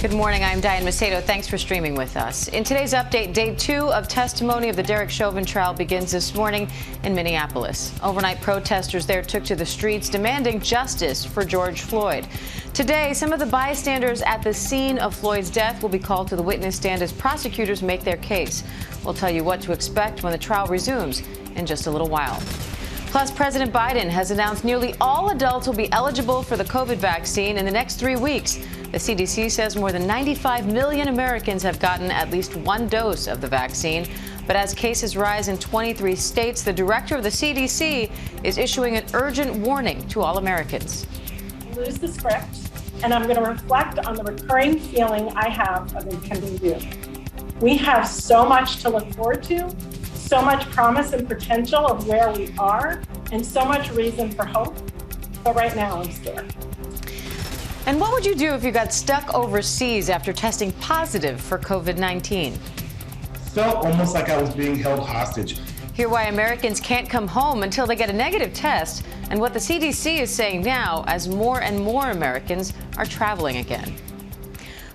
Good morning. I'm Diane Macedo. Thanks for streaming with us. In today's update, day 2 of testimony of the Derek Chauvin trial begins this morning in Minneapolis. Overnight, protesters there took to the streets demanding justice for George Floyd. Today, some of the bystanders at the scene of Floyd's death will be called to the witness stand as prosecutors make their case. We'll tell you what to expect when the trial resumes in just a little while. Plus, President Biden has announced nearly all adults will be eligible for the COVID vaccine in the next 3 weeks. The CDC says more than 95 million Americans have gotten at least one dose of the vaccine. But as cases rise in 23 states, the director of the CDC is issuing an urgent warning to all Americans. Lose the script, and I'm going to reflect on the recurring feeling I have of impending doom. We have so much to look forward to, so much promise and potential of where we are, and so much reason for hope. But right now, I'm scared. And what would you do if you got stuck overseas after testing positive for COVID-19? Felt almost like I was being held hostage. Hear why Americans can't come home until they get a negative test, and what the CDC is saying now as more and more Americans are traveling again.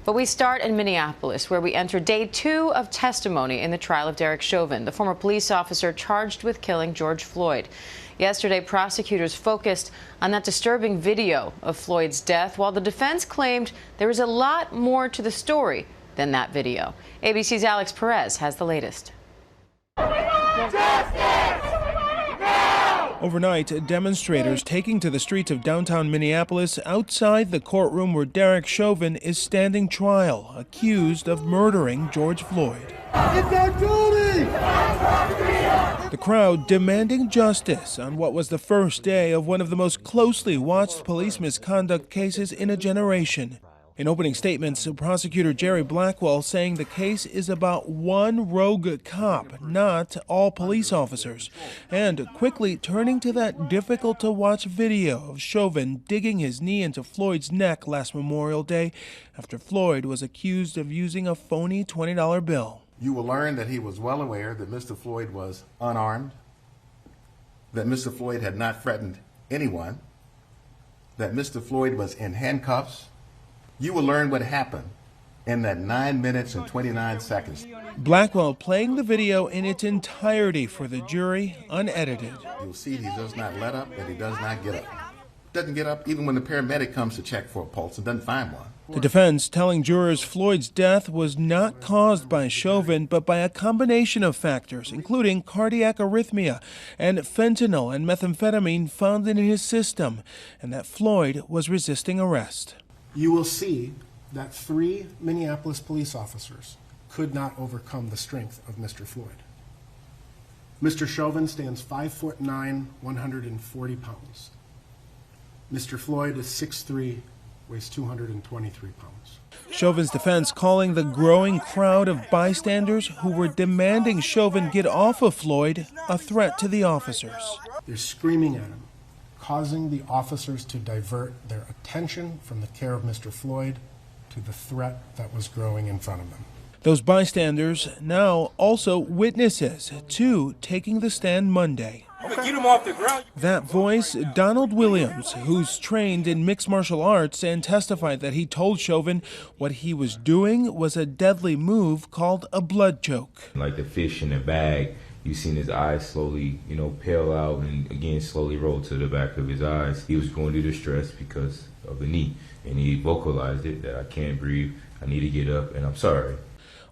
But we start in Minneapolis, where we enter day 2 of testimony in the trial of Derek Chauvin, the former police officer charged with killing George Floyd. Yesterday, prosecutors focused on that disturbing video of Floyd's death, while the defense claimed there is a lot more to the story than that video. ABC's Alex Perez has the latest. Overnight, demonstrators taking to the streets of downtown Minneapolis outside the courtroom where Derek Chauvin is standing trial, accused of murdering George Floyd. It's our duty! The crowd demanding justice on what was the first day of one of the most closely watched police misconduct cases in a generation. In opening statements, prosecutor Jerry Blackwell saying the case is about one rogue cop, not all police officers, and quickly turning to that difficult-to-watch video of Chauvin digging his knee into Floyd's neck last Memorial Day after Floyd was accused of using a phony $20 bill. You will learn that he was well aware that Mr. Floyd was unarmed, that Mr. Floyd had not threatened anyone, that Mr. Floyd was in handcuffs. You will learn what happened in that 9 minutes and 29 seconds. Blackwell playing the video in its entirety for the jury, unedited. You'll see he does not let up and he does not get up. Doesn't get up even when the paramedic comes to check for a pulse and doesn't find one. The defense telling jurors Floyd's death was not caused by Chauvin, but by a combination of factors, including cardiac arrhythmia and fentanyl and methamphetamine found in his system, and that Floyd was resisting arrest. You will see that 3 Minneapolis police officers could not overcome the strength of Mr. Floyd. Mr. Chauvin stands 5'9", 140 pounds. Mr. Floyd is 6'3", weighs 223 pounds. Chauvin's defense calling the growing crowd of bystanders who were demanding Chauvin get off of Floyd a threat to the officers. They're screaming at him, causing the officers to divert their attention from the care of Mr. Floyd to the threat that was growing in front of them. Those bystanders now also witnesses to taking the stand Monday. Get him off the ground. That voice, Donald Williams, who's trained in mixed martial arts and testified that he told Chauvin what he was doing was a deadly move called a blood choke. Like the fish in a bag, you seen his eyes slowly, pale out and again slowly roll to the back of his eyes. He was going through distress because of the knee, and he vocalized it that I can't breathe, I need to get up, and I'm sorry.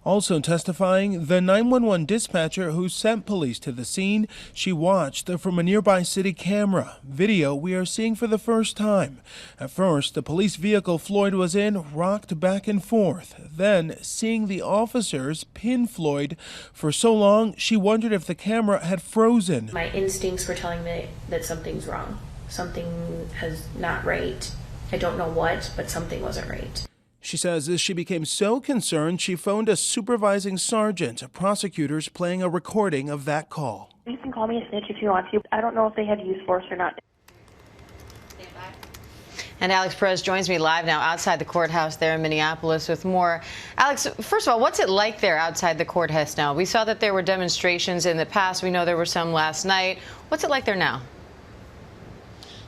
Also testifying, the 911 dispatcher who sent police to the scene, she watched from a nearby city camera, video we are seeing for the first time. At first, the police vehicle Floyd was in rocked back and forth. Then, seeing the officers pin Floyd for so long, she wondered if the camera had frozen. My instincts were telling me that something's wrong. Something is not right. I don't know what, but something wasn't right. She says as she became so concerned, she phoned a supervising sergeant. Prosecutors playing a recording of that call. You can call me a snitch if you want to. I don't know if they have use force or not. And Alex Perez joins me live now outside the courthouse there in Minneapolis with more. Alex, first of all, what's it like there outside the courthouse now? We saw that there were demonstrations in the past. We know there were some last night. What's it like there now?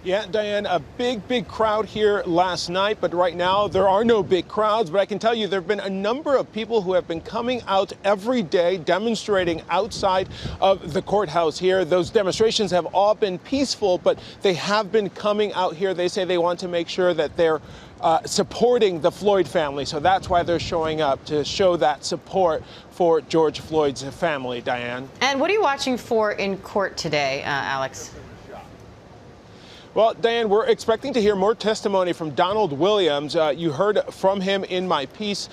Yeah, Diane, a big crowd here last night, but right now there are no big crowds. But I can tell you there have been a number of people who have been coming out every day demonstrating outside of the courthouse here. Those demonstrations have all been peaceful, but they have been coming out here. They say they want to make sure that they're supporting the Floyd family. So that's why they're showing up, to show that support for George Floyd's family, Diane. And what are you watching for in court today, Alex? Well, Diane, we're expecting to hear more testimony from Donald Williams. You heard from him in my piece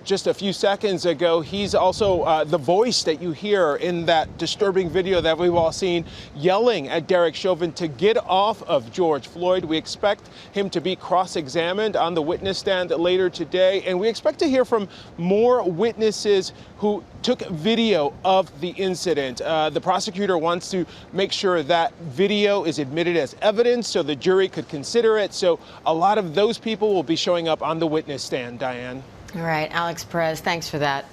just a few seconds ago. He's also the voice that you hear in that disturbing video that we've all seen, yelling at Derek Chauvin to get off of George Floyd. We expect him to be cross-examined on the witness stand later today, and we expect to hear from more witnesses who took video of the incident. The prosecutor wants to make sure that video is admitted as evidence so the jury could consider it. So a lot of those people will be showing up on the witness stand, Diane. All right, Alex Perez, thanks for that.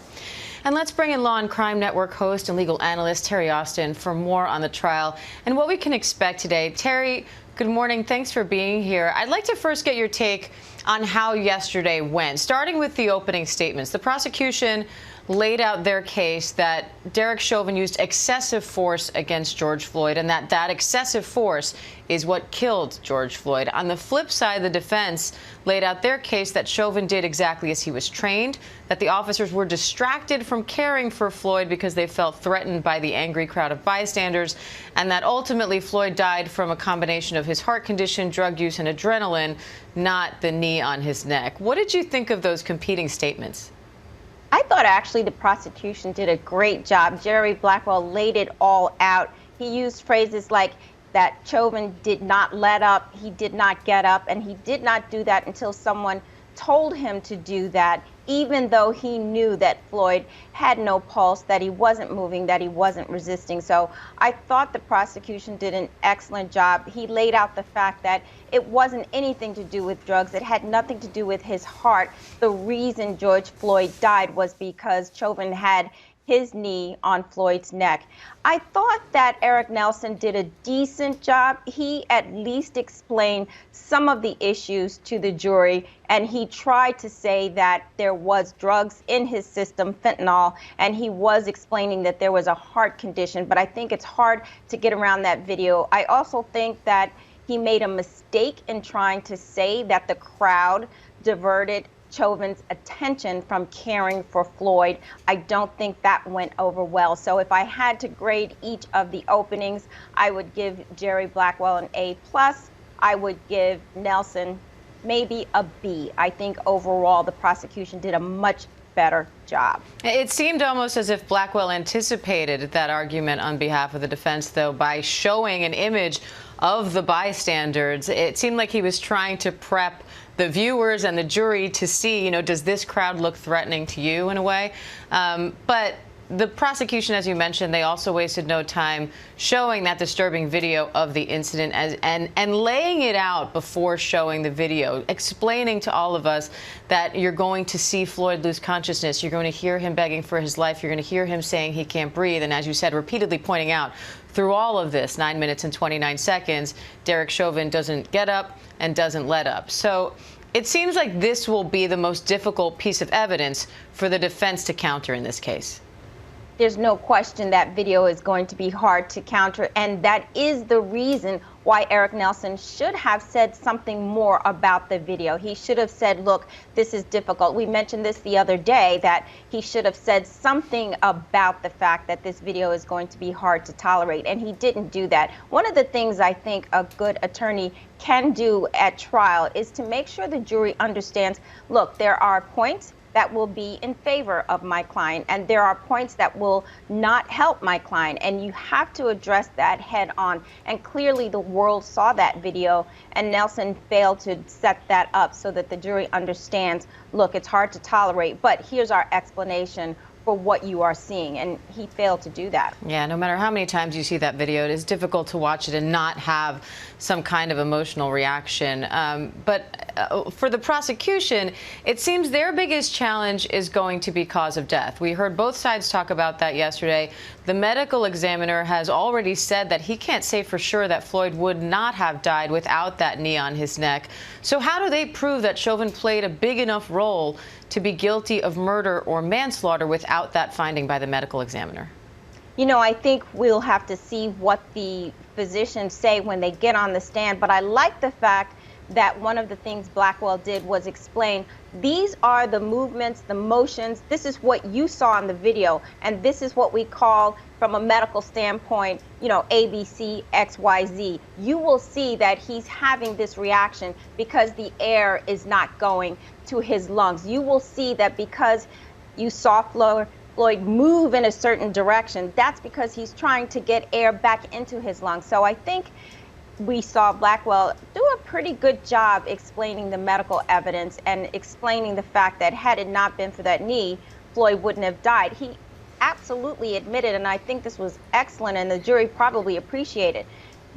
And let's bring in Law and Crime Network host and legal analyst Terry Austin for more on the trial and what we can expect today. Terry, good morning. Thanks for being here. I'd like to first get your take on how yesterday went, starting with the opening statements. The prosecution laid out their case that Derek Chauvin used excessive force against George Floyd and that excessive force is what killed George Floyd. On the flip side, the defense laid out their case that Chauvin did exactly as he was trained, that the officers were distracted from caring for Floyd because they felt threatened by the angry crowd of bystanders, and that ultimately Floyd died from a combination of his heart condition, drug use, and adrenaline, not the knee on his neck. What did you think of those competing statements? I thought actually the prosecution did a great job. Jerry Blackwell laid it all out. He used phrases like that Chauvin did not let up, he did not get up, and he did not do that until someone told him to do that, even though he knew that Floyd had no pulse, that he wasn't moving, that he wasn't resisting. So I thought the prosecution did an excellent job. He laid out the fact that it wasn't anything to do with drugs. It had nothing to do with his heart. The reason George Floyd died was because Chauvin had his knee on Floyd's neck. I thought that Eric Nelson did a decent job. He at least explained some of the issues to the jury, and he tried to say that there was drugs in his system, fentanyl, and he was explaining that there was a heart condition, but I think it's hard to get around that video. I also think that he made a mistake in trying to say that the crowd diverted Chauvin's attention from caring for Floyd. I don't think that went over well. So if I had to grade each of the openings, I would give Jerry Blackwell an A+. I would give Nelson maybe a B. I think overall the prosecution did a much better job. It seemed almost as if Blackwell anticipated that argument on behalf of the defense, though, by showing an image of the bystanders. It seemed like he was trying to prep the viewers and the jury to see, does this crowd look threatening to you in a way? But the prosecution, as you mentioned, they also wasted no time showing that disturbing video of the incident and laying it out before showing the video, explaining to all of us that you're going to see Floyd lose consciousness. You're going to hear him begging for his life. You're going to hear him saying he can't breathe. And as you said, repeatedly pointing out through all of this, 9 minutes and 29 seconds, Derek Chauvin doesn't get up and doesn't let up. So it seems like this will be the most difficult piece of evidence for the defense to counter in this case. There's no question that video is going to be hard to counter, and that is the reason why Eric Nelson should have said something more about the video. He should have said, look, this is difficult. We mentioned this the other day, that he should have said something about the fact that this video is going to be hard to tolerate, and he didn't do that. One of the things I think a good attorney can do at trial is to make sure the jury understands, look, there are points that will be in favor of my client, and there are points that will not help my client, and you have to address that head on. And clearly the world saw that video, and Nelson failed to set that up so that the jury understands, look, it's hard to tolerate, but here's our explanation for what you are seeing, and he failed to do that. Yeah, no matter how many times you see that video, it is difficult to watch it and not have some kind of emotional reaction. But for the prosecution, it seems their biggest challenge is going to be cause of death. We heard both sides talk about that yesterday. The medical examiner has already said that he can't say for sure that Floyd would not have died without that knee on his neck. So how do they prove that Chauvin played a big enough role to be guilty of murder or manslaughter without that finding by the medical examiner? You know, I think we'll have to see what the physicians say when they get on the stand, but I like the fact that one of the things Blackwell did was explain, these are the movements, the motions, this is what you saw in the video, and this is what we call, from a medical standpoint, you know, ABC, XYZ. You will see that he's having this reaction because the air is not going to his lungs. You will see that because you saw Floyd move in a certain direction, that's because he's trying to get air back into his lungs. So I think we saw Blackwell do a pretty good job explaining the medical evidence and explaining the fact that had it not been for that knee, Floyd wouldn't have died. He absolutely admitted, and I think this was excellent, and the jury probably appreciated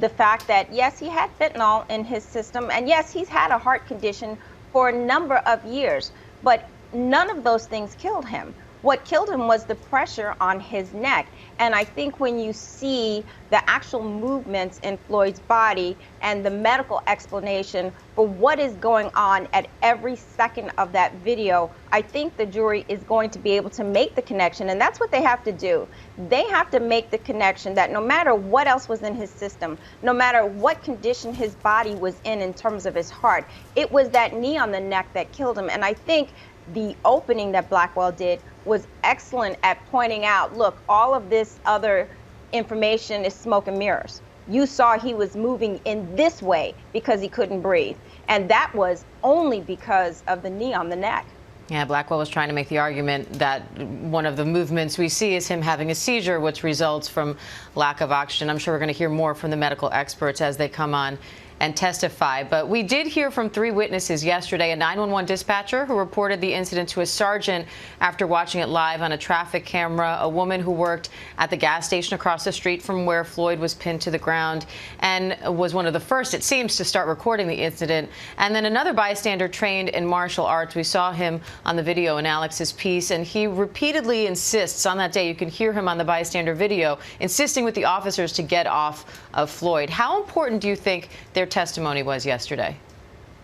the fact that, yes, he had fentanyl in his system, and yes, he's had a heart condition for a number of years, but none of those things killed him. What killed him was the pressure on his neck. And I think when you see the actual movements in Floyd's body and the medical explanation for what is going on at every second of that video, I think the jury is going to be able to make the connection. And that's what they have to do. They have to make the connection that no matter what else was in his system, no matter what condition his body was in terms of his heart, it was that knee on the neck that killed him. And I think the opening that Blackwell did was excellent at pointing out, look, all of this other information is smoke and mirrors. You saw he was moving in this way because he couldn't breathe. And that was only because of the knee on the neck. Yeah, Blackwell was trying to make the argument that one of the movements we see is him having a seizure, which results from lack of oxygen. I'm sure we're going to hear more from the medical experts as they come on and testify. But we did hear from 3 witnesses yesterday, a 911 dispatcher who reported the incident to a sergeant after watching it live on a traffic camera, a woman who worked at the gas station across the street from where Floyd was pinned to the ground and was one of the first, it seems, to start recording the incident, and then another bystander trained in martial arts. We saw him on the video in Alex's piece, and he repeatedly insists on that day, you can hear him on the bystander video, insisting with the officers to get off of Floyd. How important do you think their testimony was yesterday?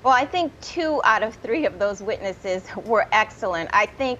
Well, I think 2 out of 3 of those witnesses were excellent. I think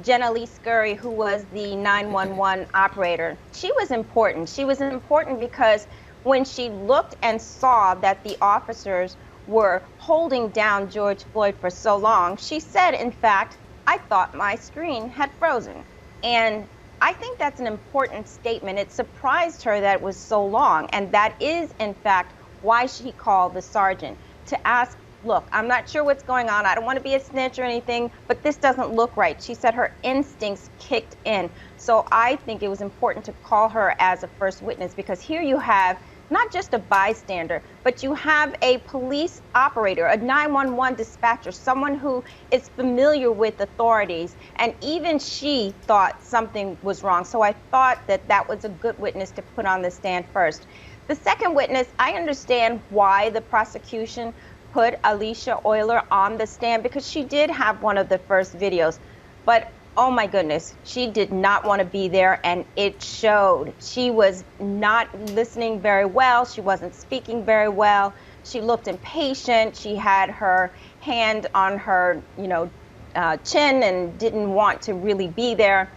Jenna Lee Scurry, who was the 911 operator, she was important. She was important because when she looked and saw that the officers were holding down George Floyd for so long, she said, in fact, I thought my screen had frozen. And I think that's an important statement. It surprised her that it was so long. And that is, in fact, why she called the sergeant to ask, look, I'm not sure what's going on. I don't want to be a snitch or anything, but this doesn't look right. She said her instincts kicked in. So I think it was important to call her as a first witness, because here you have not just a bystander, but you have a police operator, a 911 dispatcher, someone who is familiar with authorities, and even she thought something was wrong. So I thought that that was a good witness to put on the stand first. The second witness, I understand why the prosecution put Alicia Euler on the stand, because she did have one of the first videos. But oh my goodness, she did not want to be there, and it showed. She was not listening very well. She wasn't speaking very well. She looked impatient. She had her hand on her, chin and didn't want to really be there.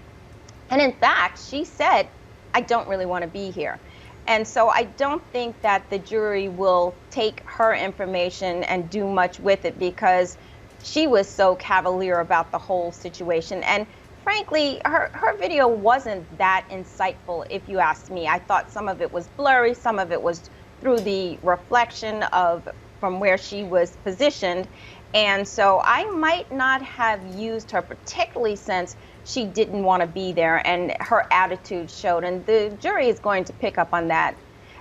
And in fact, she said, I don't really want to be here. And so I don't think that the jury will take her information and do much with it, because she was so cavalier about the whole situation. And frankly, her video wasn't that insightful, if you ask me. I thought some of it was blurry, some of it was through the reflection of from where she was positioned. And so I might not have used her, particularly since she didn't want to be there and her attitude showed. And the jury is going to pick up on that.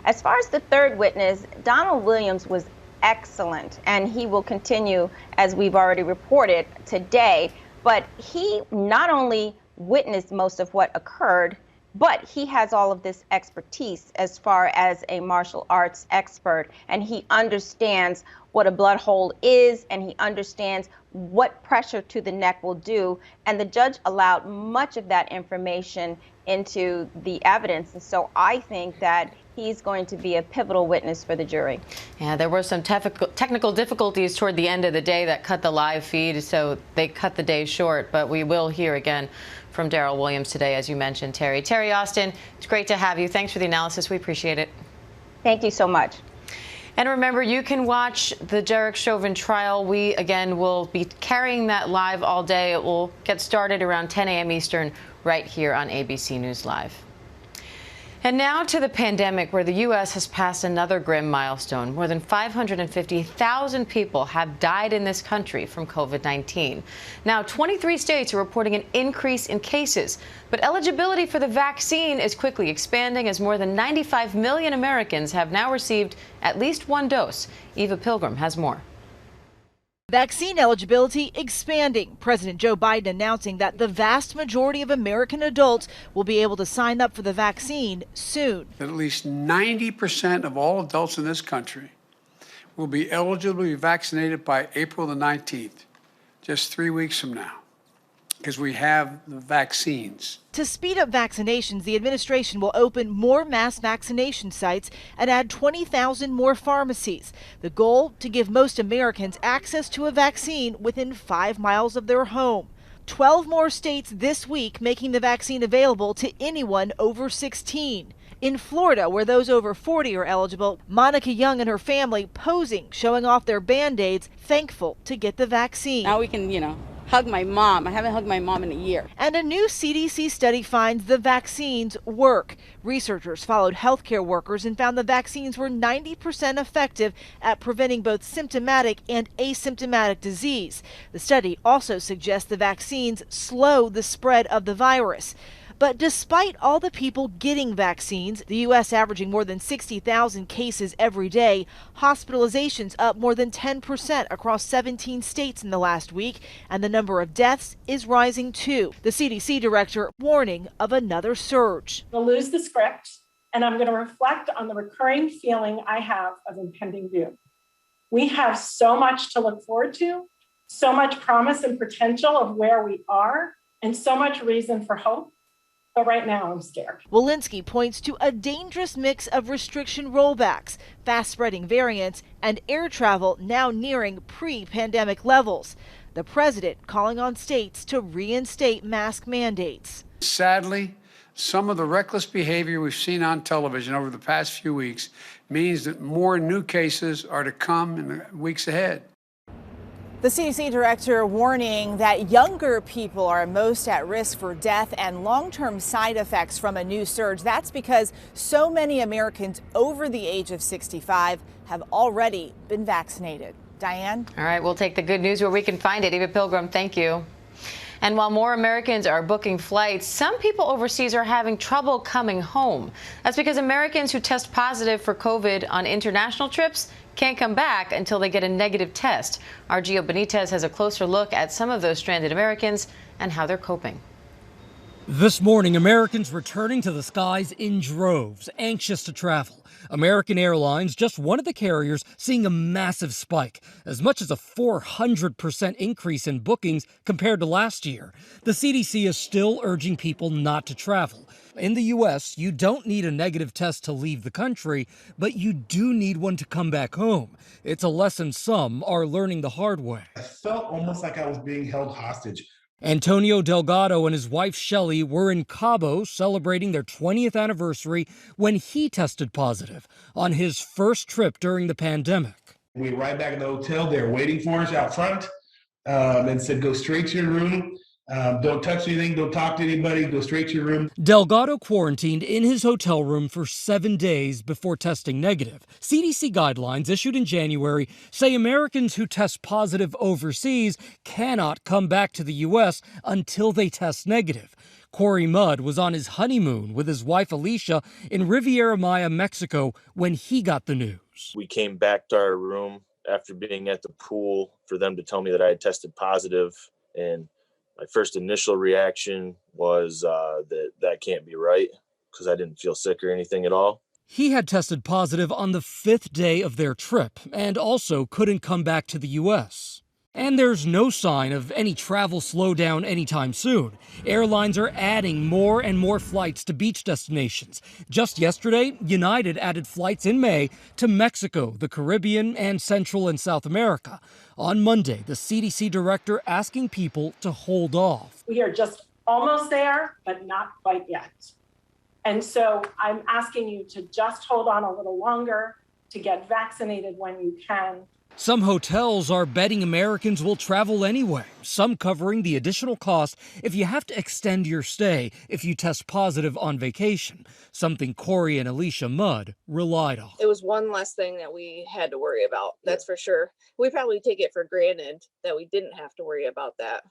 As far as the third witness, Donald Williams was excellent, and he will continue, as we've already reported today. But he not only witnessed most of what occurred, but he has all of this expertise as far as a martial arts expert, and he understands what a blood hole is, and he understands what pressure to the neck will do. And the judge allowed much of that information into the evidence. And so I think that he's going to be a pivotal witness for the jury. Yeah, there were some technical difficulties toward the end of the day that cut the live feed, so they cut the day short. But we will hear again from Darrell Williams today, as you mentioned, Terry. Terry Austin, it's great to have you. Thanks for the analysis. We appreciate it. Thank you so much. And remember, you can watch the Derek Chauvin trial. We, again, will be carrying that live all day. It will get started around 10 a.m. Eastern right here on ABC News Live. And now to the pandemic, where the U.S. has passed another grim milestone. More than 550,000 people have died in this country from COVID-19. Now, 23 states are reporting an increase in cases, but eligibility for the vaccine is quickly expanding as more than 95 million Americans have now received at least one dose. Eva Pilgrim has more. Vaccine eligibility expanding. President Joe Biden announcing that the vast majority of American adults will be able to sign up for the vaccine soon. At least 90% of all adults in this country will be eligible to be vaccinated by April the 19th, just 3 weeks from now, because we have the vaccines. To speed up vaccinations, the administration will open more mass vaccination sites and add 20,000 more pharmacies. The goal, to give most Americans access to a vaccine within 5 miles of their home. 12 more states this week making the vaccine available to anyone over 16. In Florida, where those over 40 are eligible, Monica Young and her family posing, showing off their Band-Aids, thankful to get the vaccine. Now we can, hug my mom. I haven't hugged my mom in a year. And a new CDC study finds the vaccines work. Researchers followed healthcare workers and found the vaccines were 90% effective at preventing both symptomatic and asymptomatic disease. The study also suggests the vaccines slow the spread of the virus. But despite all the people getting vaccines, the U.S. averaging more than 60,000 cases every day, hospitalizations up more than 10% across 17 states in the last week, and the number of deaths is rising too. The CDC director warning of another surge. I'll lose the script, and I'm going to reflect on the recurring feeling I have of impending doom. We have so much to look forward to, so much promise and potential of where we are, and so much reason for hope. But right now, I'm scared. Walensky points to a dangerous mix of restriction rollbacks, fast-spreading variants, and air travel now nearing pre-pandemic levels. The president calling on states to reinstate mask mandates. Sadly, some of the reckless behavior we've seen on television over the past few weeks means that more new cases are to come in the weeks ahead. The CDC director warning that younger people are most at risk for death and long-term side effects from a new surge. That's because so many Americans over the age of 65 have already been vaccinated. Diane? All right, we'll take the good news where we can find it. Eva Pilgrim, thank you. And while more Americans are booking flights, some people overseas are having trouble coming home. That's because Americans who test positive for COVID on international trips can't come back until they get a negative test. Our Gio Benitez has a closer look at some of those stranded Americans and how they're coping. This morning, Americans returning to the skies in droves, anxious to travel. American Airlines, just one of the carriers, seeing a massive spike, as much as a 400% increase in bookings compared to last year. The CDC is still urging people not to travel. In the U.S., you don't need a negative test to leave the country, but you do need one to come back home. It's a lesson some are learning the hard way. I felt almost like I was being held hostage. Antonio Delgado and his wife Shelley were in Cabo celebrating their 20th anniversary when he tested positive on his first trip during the pandemic. We arrived back at the hotel. They were waiting for us out front and said, go straight to your room. Don't touch anything. Don't talk to anybody. Go straight to your room. Delgado quarantined in his hotel room for 7 days before testing negative. CDC guidelines issued in January say Americans who test positive overseas cannot come back to the U.S. until they test negative. Corey Mudd was on his honeymoon with his wife Alicia in Riviera Maya, Mexico, when he got the news. We came back to our room after being at the pool for them to tell me that I had tested positive, and My first initial reaction was that can't be right, because I didn't feel sick or anything at all. He had tested positive on the 5th day of their trip and also couldn't come back to the U.S. And there's no sign of any travel slowdown anytime soon. Airlines are adding more and more flights to beach destinations. Just yesterday, United added flights in May to Mexico, the Caribbean, and Central and South America. On Monday, the CDC director asking people to hold off. We are just almost there, but not quite yet. And so I'm asking you to just hold on a little longer, to get vaccinated when you can. Some hotels are betting Americans will travel anyway, some covering the additional cost if you have to extend your stay if you test positive on vacation, something Corey and Alicia Mudd relied on. It was one less thing that we had to worry about, that's for sure. We probably take it for granted that we didn't have to worry about that.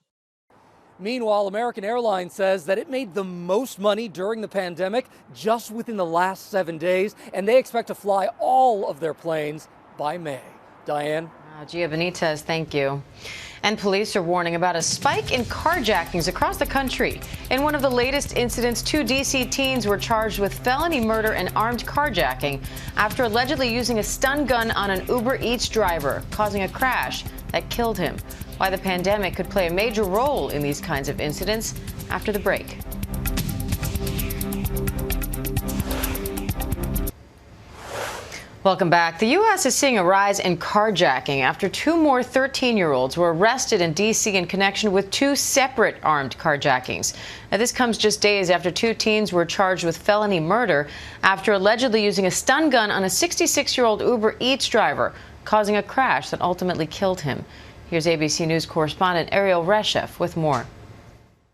Meanwhile, American Airlines says that it made the most money during the pandemic just within the last 7 days, and they expect to fly all of their planes by May. Diane? Gia Benitez, thank you. And police are warning about a spike in carjackings across the country. In one of the latest incidents, 2 D.C. teens were charged with felony murder and armed carjacking after allegedly using a stun gun on an Uber Eats driver, causing a crash that killed him. Why the pandemic could play a major role in these kinds of incidents after the break. Welcome back. The U.S. is seeing a rise in carjacking after 2 more 13-year-olds were arrested in D.C. in connection with 2 separate armed carjackings. Now, this comes just days after 2 teens were charged with felony murder after allegedly using a stun gun on a 66-year-old Uber Eats driver, causing a crash that ultimately killed him. Here's ABC News correspondent Ariel Reshef with more.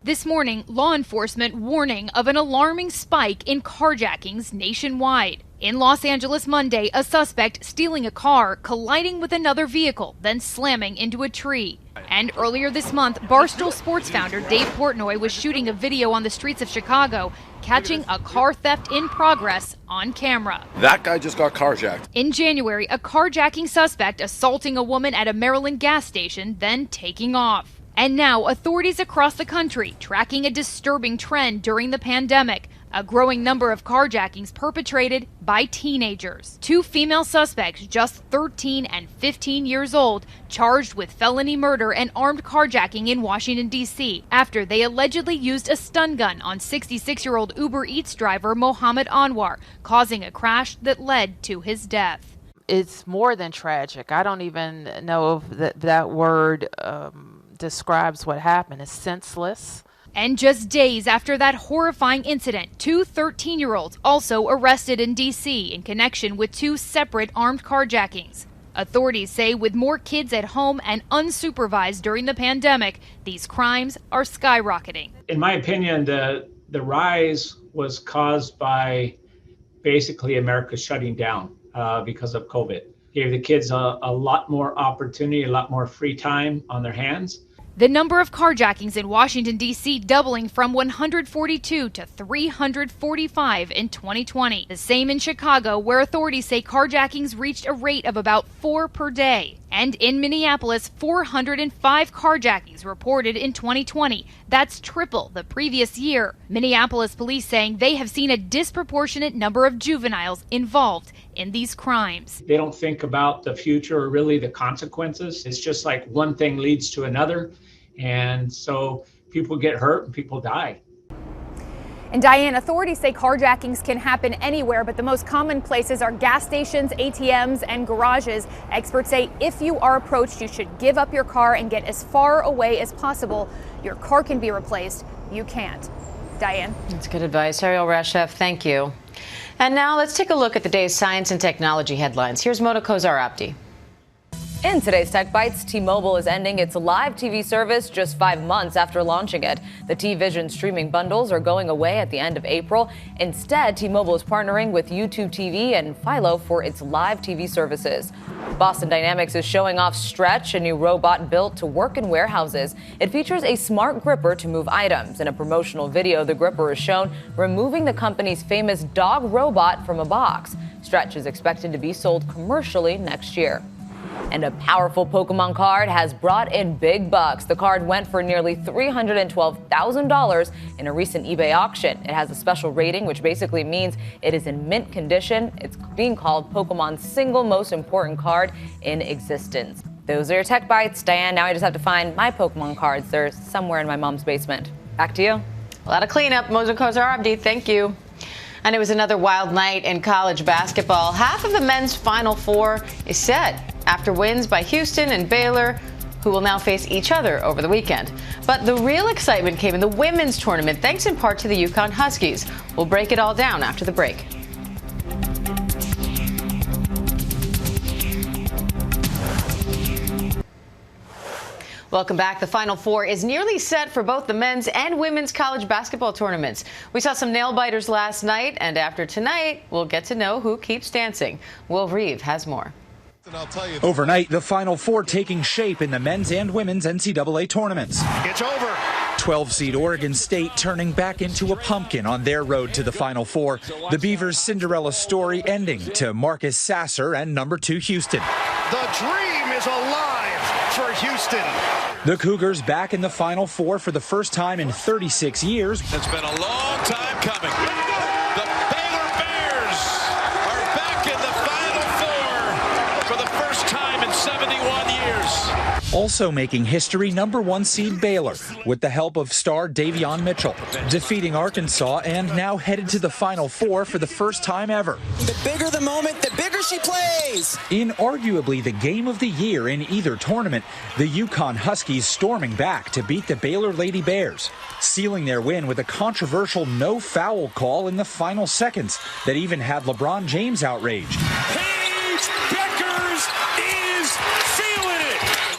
This morning, law enforcement warning of an alarming spike in carjackings nationwide. In Los Angeles Monday, a suspect stealing a car, colliding with another vehicle, then slamming into a tree. And earlier this month, Barstool Sports founder Dave Portnoy was shooting a video on the streets of Chicago, catching a car theft in progress on camera. That guy just got carjacked. In January, a carjacking suspect assaulting a woman at a Maryland gas station, then taking off. And now, authorities across the country tracking a disturbing trend during the pandemic. A growing number of carjackings perpetrated by teenagers. 2 female suspects, just 13 and 15 years old, charged with felony murder and armed carjacking in Washington, D.C. after they allegedly used a stun gun on 66-year-old Uber Eats driver Mohammed Anwar, causing a crash that led to his death. It's more than tragic. I don't even know if that word describes what happened. It's senseless. And just days after that horrifying incident, 2 13-year-olds also arrested in D.C. in connection with 2 separate armed carjackings. Authorities say with more kids at home and unsupervised during the pandemic, these crimes are skyrocketing. In my opinion, the rise was caused by basically America shutting down because of COVID. Gave the kids a lot more opportunity, a lot more free time on their hands. The number of carjackings in Washington, D.C. doubling from 142 to 345 in 2020. The same in Chicago, where authorities say carjackings reached a rate of about 4 per day. And in Minneapolis, 405 carjackings reported in 2020. That's triple the previous year. Minneapolis police saying they have seen a disproportionate number of juveniles involved in these crimes. They don't think about the future or really the consequences. It's just like one thing leads to another. And so people get hurt and people die. And Diane, authorities say carjackings can happen anywhere, but the most common places are gas stations, ATMs, and garages. Experts say if you are approached, you should give up your car and get as far away as possible. Your car can be replaced. You can't. Diane? That's good advice. Ariel Reshef, thank you. And now let's take a look at the day's science and technology headlines. Here's Mona Kozar-Abdi. In today's Tech Bites, T-Mobile is ending its live TV service just 5 months after launching it. The T-Vision streaming bundles are going away at the end of April. Instead, T-Mobile is partnering with YouTube TV and Philo for its live TV services. Boston Dynamics is showing off Stretch, a new robot built to work in warehouses. It features a smart gripper to move items. In a promotional video, the gripper is shown removing the company's famous dog robot from a box. Stretch is expected to be sold commercially next year. And a powerful Pokemon card has brought in big bucks. The card went for nearly $312,000 in a recent eBay auction. It has a special rating, which basically means it is in mint condition. It's being called Pokemon's single most important card in existence. Those are your Tech Bites. Diane, now I just have to find my Pokemon cards. They're somewhere in my mom's basement. Back to you. A lot of cleanup. Moser Kozar Abdi, thank you. And it was another wild night in college basketball. Half of the men's Final Four is set after wins by Houston and Baylor, who will now face each other over the weekend. But the real excitement came in the women's tournament, thanks in part to the UConn Huskies. We'll break it all down after the break. Welcome back. The Final Four is nearly set for both the men's and women's college basketball tournaments. We saw some nail-biters last night, and after tonight, we'll get to know who keeps dancing. Will Reeve has more. Overnight, the Final Four taking shape in the men's and women's NCAA tournaments. It's over. 12-seed Oregon State turning back into a pumpkin on their road to the Final Four. The Beavers' Cinderella story ending to Marcus Sasser and number 2 Houston. The dream is alive for Houston. The Cougars back in the Final Four for the first time in 36 years. It's been a long time coming. The Baylor Bears are back in the Final Four for the first time in 71 years. Also making history, number 1 seed Baylor, with the help of star Davion Mitchell, defeating Arkansas and now headed to the Final Four for the first time ever. The bigger the moment, the bigger she plays. In arguably the game of the year in either tournament, the UConn Huskies storming back to beat the Baylor Lady Bears, sealing their win with a controversial no foul call in the final seconds that even had LeBron James outraged.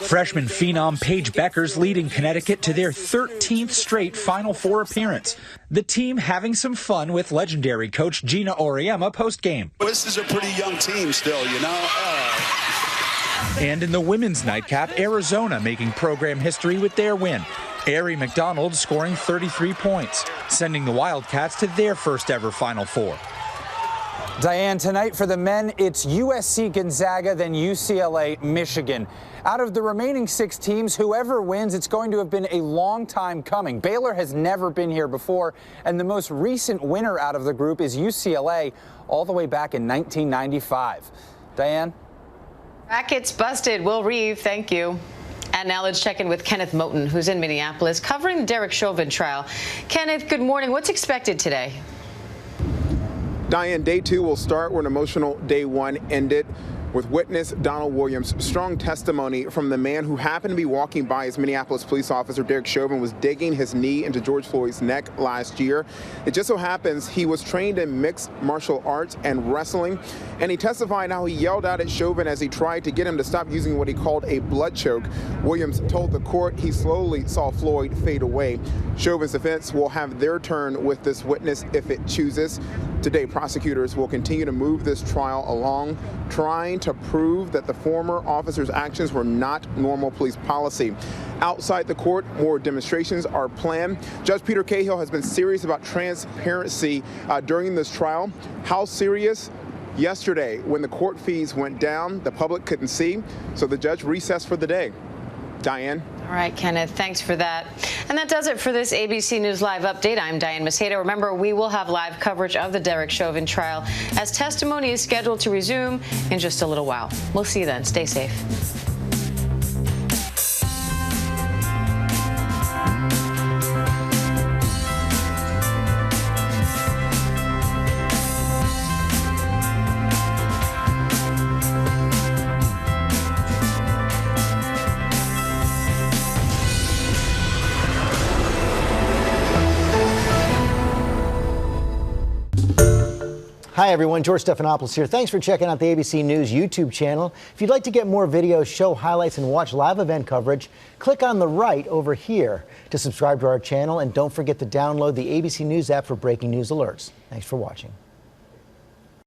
Freshman phenom Paige Beckers leading Connecticut to their 13th straight Final Four appearance. The team having some fun with legendary coach Gina Auriemma postgame. This is a pretty young team still, you know. And in the women's nightcap, Arizona making program history with their win. Arie McDonald scoring 33 points, sending the Wildcats to their first ever Final Four. Diane, tonight for the men, it's USC Gonzaga, then UCLA Michigan. Out of the remaining 6 teams, whoever wins, it's going to have been a long time coming. Baylor has never been here before, and the most recent winner out of the group is UCLA, all the way back in 1995. Diane? Brackets busted. Will Reeve, thank you. And now let's check in with Kenneth Moten, who's in Minneapolis, covering the Derek Chauvin trial. Kenneth, good morning. What's expected today? Diane, day 2 will start where an emotional day 1 ended, with witness Donald Williams' strong testimony from the man who happened to be walking by as Minneapolis police officer Derek Chauvin was digging his knee into George Floyd's neck last year. It just so happens he was trained in mixed martial arts and wrestling, and he testified how he yelled out at Chauvin as he tried to get him to stop using what he called a blood choke. Williams told the court he slowly saw Floyd fade away. Chauvin's defense will have their turn with this witness if it chooses. Today, prosecutors will continue to move this trial along, trying to prove that the former officer's actions were not normal police policy. Outside the court, more demonstrations are planned. Judge Peter Cahill has been serious about transparency during this trial. How serious? Yesterday, when the court fees went down, the public couldn't see, so the judge recessed for the day. Diane? All right, Kenneth, thanks for that. And that does it for this ABC News Live update. I'm Diane Macedo. Remember, we will have live coverage of the Derek Chauvin trial as testimony is scheduled to resume in just a little while. We'll see you then. Stay safe. Hi everyone, George Stephanopoulos here. Thanks for checking out the ABC News YouTube channel. If you'd like to get more videos, show highlights, and watch live event coverage, click on the right over here to subscribe to our channel, and don't forget to download the ABC News app for breaking news alerts. Thanks for watching.